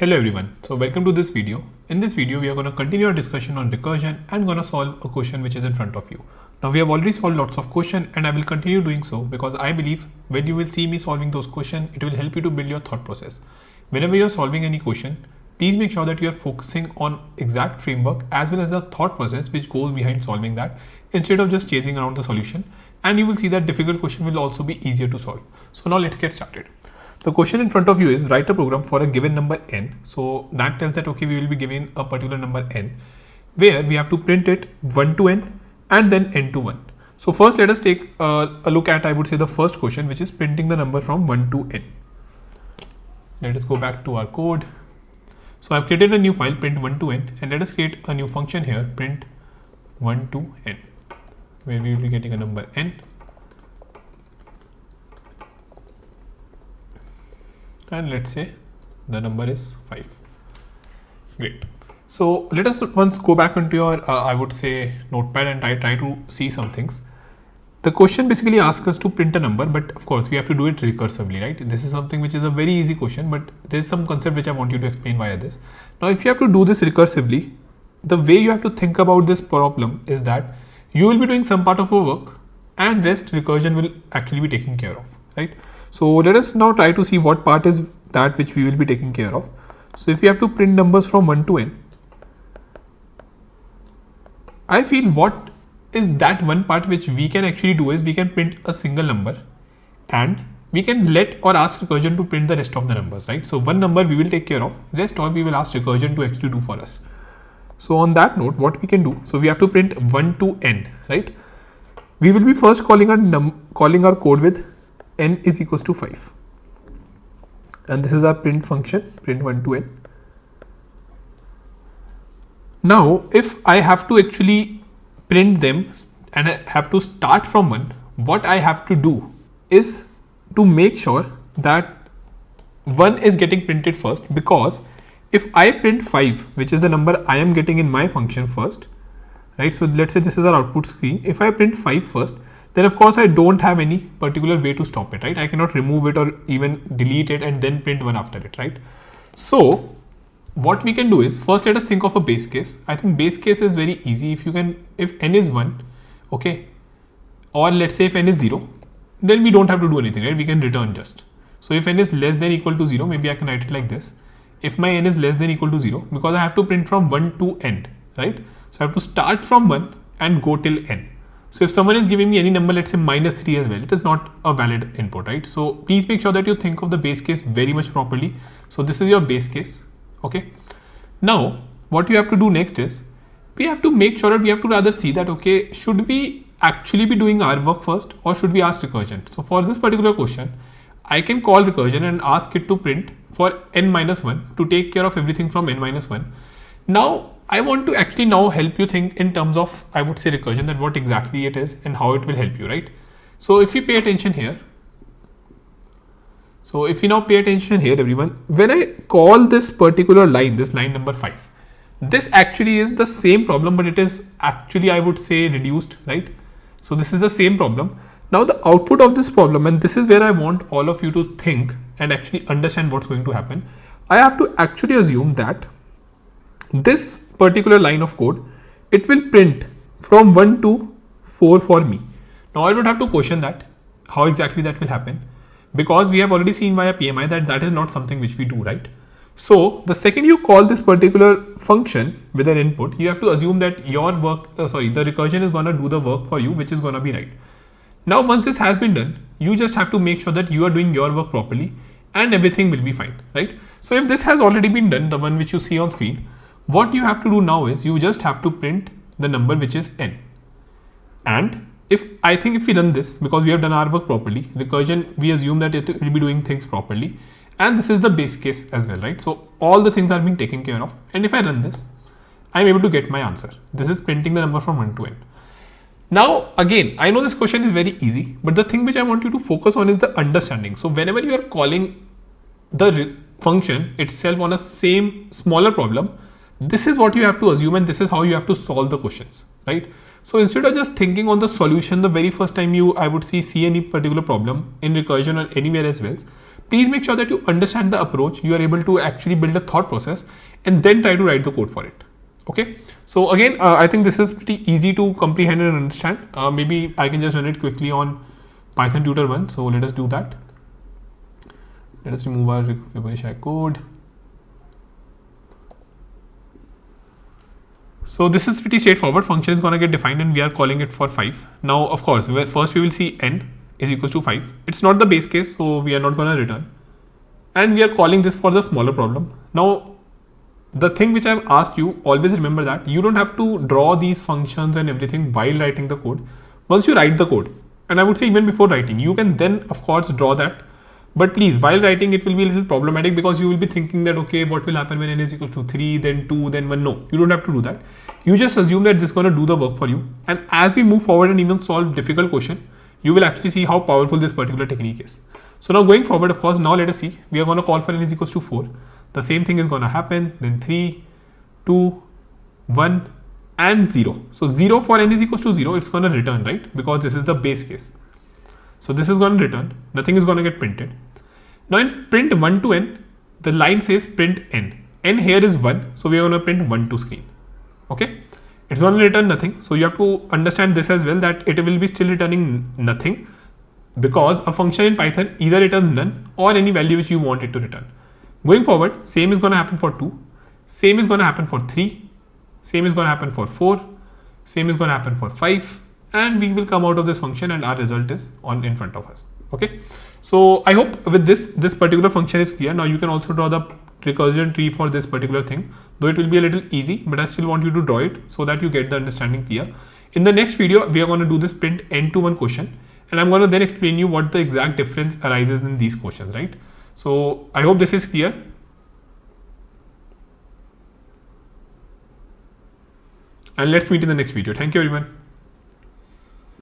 Hello everyone, so welcome to this video. In this video, we are going to continue our discussion on recursion and going to solve a question which is in front of you. Now we have already solved lots of questions and I will continue doing so because I believe when you will see me solving those questions, it will help you to build your thought process. Whenever you are solving any question, please make sure that you are focusing on exact framework as well as the thought process which goes behind solving that instead of just chasing around the solution, and you will see that difficult question will also be easier to solve. So now let's get started. The question in front of you is write a program for a given number n. So that tells that okay, we will be given a particular number n where we have to print it 1 to n and then n to 1. So first let us take a look at, I would say, the first question, which is printing the number from 1 to n. Let us go back to our code. So I've created a new file, print 1 to n, and let us create a new function here, print 1 to n, where we will be getting a number n. And let's say the number is 5. Great. So let us once go back into your, I would say, notepad and try to see some things. The question basically asks us to print a number, but of course we have to do it recursively, right? This is something which is a very easy question, but there's some concept which I want you to explain via this. Now, if you have to do this recursively, the way you have to think about this problem is that you will be doing some part of your work and rest recursion will actually be taken care of, right? So let us now try to see what part is that which we will be taking care of. So if we have to print numbers from 1 to n, I feel what is that one part which we can actually do is we can print a single number and we can let or ask recursion to print the rest of the numbers, right? So one number we will take care of, rest all we will ask recursion to actually do for us. So on that note, what we can do, so we have to print 1 to n, right? We will be first calling our code with n is equals to 5, and this is our print function, print 1 to n. Now if I have to actually print them and I have to start from 1, what I have to do is to make sure that 1 is getting printed first, because if I print 5, which is the number I am getting in my function first, right? So let's say this is our output screen. If I print 5 first, then of course I don't have any particular way to stop it, right? I cannot remove it or even delete it and then print 1 after it, right? So what we can do is, first let us think of a base case. I think base case is very easy. If n is 1, okay, or let's say if n is 0, then we don't have to do anything, right? We can return just. So if n is less than equal to 0, maybe I can write it like this. If my n is less than equal to 0, because I have to print from 1 to n, right? So I have to start from 1 and go till n. So if someone is giving me any number, let's say -3 as well, it is not a valid input, right? So please make sure that you think of the base case very much properly. So this is your base case, okay? Now what you have to do next is, we have to make sure that we have to rather see that, okay, should we actually be doing our work first or should we ask recursion? So for this particular question, I can call recursion and ask it to print for n-1 to take care of everything from n-1. Now I want to actually now help you think in terms of, I would say, recursion, that what exactly it is and how it will help you, right? So if you pay attention here, everyone, when I call this particular line, this line number 5, this actually is the same problem, but it is actually, I would say, reduced, right? So this is the same problem. Now the output of this problem, and this is where I want all of you to think and actually understand what's going to happen. I have to actually assume that this particular line of code, it will print from 1 to 4 for me. Now I don't have to question that, how exactly that will happen, because we have already seen via PMI that that is not something which we do, right? So the second you call this particular function with an input, you have to assume that your work, the recursion is going to do the work for you, which is going to be right. Now once this has been done, you just have to make sure that you are doing your work properly and everything will be fine, right? So if this has already been done, the one which you see on screen, what you have to do now is you just have to print the number which is n. And if we run this, because we have done our work properly, recursion, we assume that it will be doing things properly. And this is the base case as well, right? So all the things are being taken care of. And if I run this, I'm able to get my answer. This is printing the number from 1 to n. Now, again, I know this question is very easy, but the thing which I want you to focus on is the understanding. So whenever you are calling the function itself on a same smaller problem, this is what you have to assume and this is how you have to solve the questions, right? So instead of just thinking on the solution the very first time you, I would see any particular problem in recursion or anywhere as well, please make sure that you understand the approach, you are able to actually build a thought process and then try to write the code for it. Okay, so again, I think this is pretty easy to comprehend and understand. Maybe I can just run it quickly on Python tutor 1. So let us do that. Let us remove our Fibonacci code. So this is pretty straightforward. Function is going to get defined and we are calling it for 5. Now, of course, first we will see n is equals to 5. It's not the base case, so we are not going to return. And we are calling this for the smaller problem. Now, the thing which I've asked you, always remember that you don't have to draw these functions and everything while writing the code. Once you write the code, and I would say even before writing, you can then of course draw that. But please, while writing, it will be a little problematic because you will be thinking that, okay, what will happen when n is equal to 3, then 2, then 1? No, you don't have to do that. You just assume that this is going to do the work for you. And as we move forward and even solve difficult question, you will actually see how powerful this particular technique is. So now going forward, of course, now let us see, we are going to call for n is equals to 4. The same thing is going to happen, then 3, 2, 1, and 0. So 0 for n is equals to 0, it's going to return, right? Because this is the base case. So this is going to return, nothing is going to get printed. Now in print 1 to n, the line says print n. N here is 1, so we are going to print 1 to screen. Okay, it's going to return nothing. So you have to understand this as well, that it will be still returning nothing because a function in Python either returns none or any value which you want it to return. Going forward, same is going to happen for 2, same is going to happen for 3, same is going to happen for 4, same is going to happen for 5, and we will come out of this function and our result is on in front of us. Okay, so I hope with this particular function is clear. Now you can also draw the recursion tree for this particular thing, though it will be a little easy, but I still want you to draw it so that you get the understanding clear. In the next video, we are going to do this print n to 1 question, and I'm going to then explain you what the exact difference arises in these questions, right? So I hope this is clear. And let's meet in the next video. Thank you everyone.